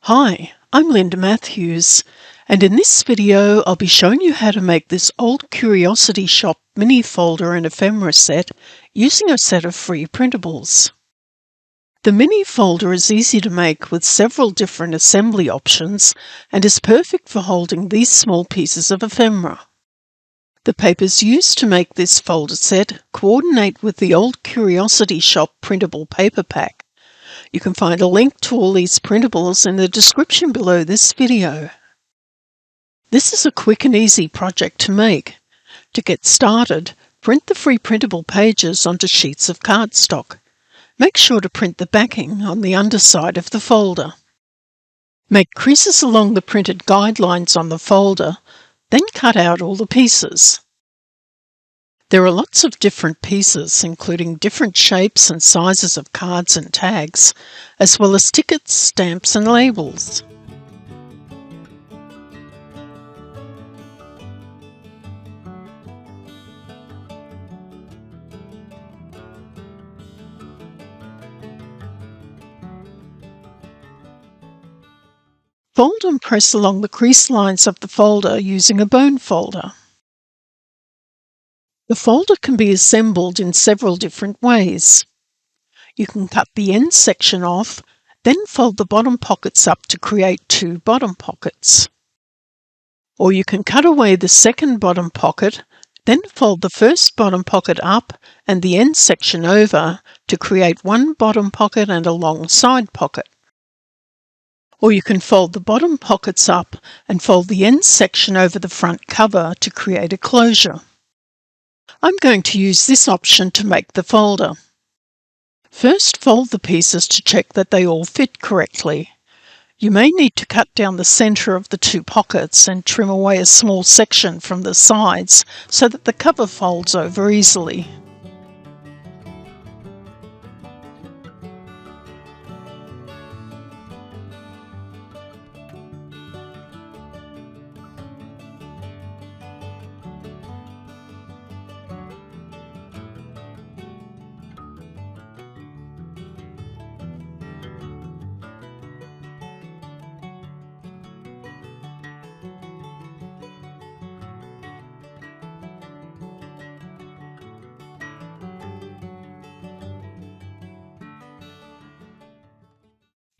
Hi, I'm Linda Matthews, and in this video I'll be showing you how to make this old Curiosity Shop mini folder and ephemera set using a set of free printables. The mini folder is easy to make with several different assembly options and is perfect for holding these small pieces of ephemera. The papers used to make this folder set coordinate with the old Curiosity Shop printable paper pack. You can find a link to all these printables in the description below this video. This is a quick and easy project to make. To get started, print the free printable pages onto sheets of cardstock. Make sure to print the backing on the underside of the folder. Make creases along the printed guidelines on the folder, then cut out all the pieces. There are lots of different pieces, including different shapes and sizes of cards and tags, as well as tickets, stamps and labels. Fold and press along the crease lines of the folder using a bone folder. The folder can be assembled in several different ways. You can cut the end section off, then fold the bottom pockets up to create two bottom pockets. Or you can cut away the second bottom pocket, then fold the first bottom pocket up and the end section over to create one bottom pocket and a long side pocket. Or you can fold the bottom pockets up and fold the end section over the front cover to create a closure. I'm going to use this option to make the folder. First, fold the pieces to check that they all fit correctly. You may need to cut down the center of the two pockets and trim away a small section from the sides so that the cover folds over easily.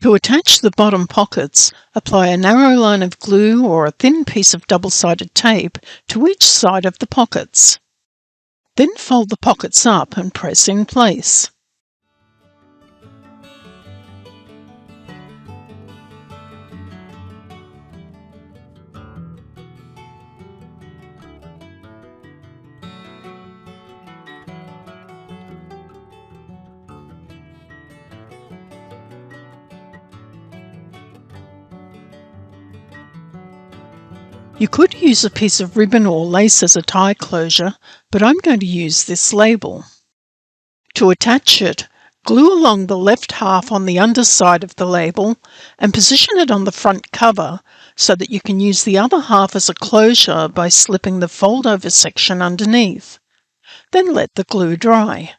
To attach the bottom pockets, apply a narrow line of glue or a thin piece of double-sided tape to each side of the pockets. Then fold the pockets up and press in place. You could use a piece of ribbon or lace as a tie closure, but I'm going to use this label. To attach it, glue along the left half on the underside of the label and position it on the front cover so that you can use the other half as a closure by slipping the fold-over section underneath. Then let the glue dry.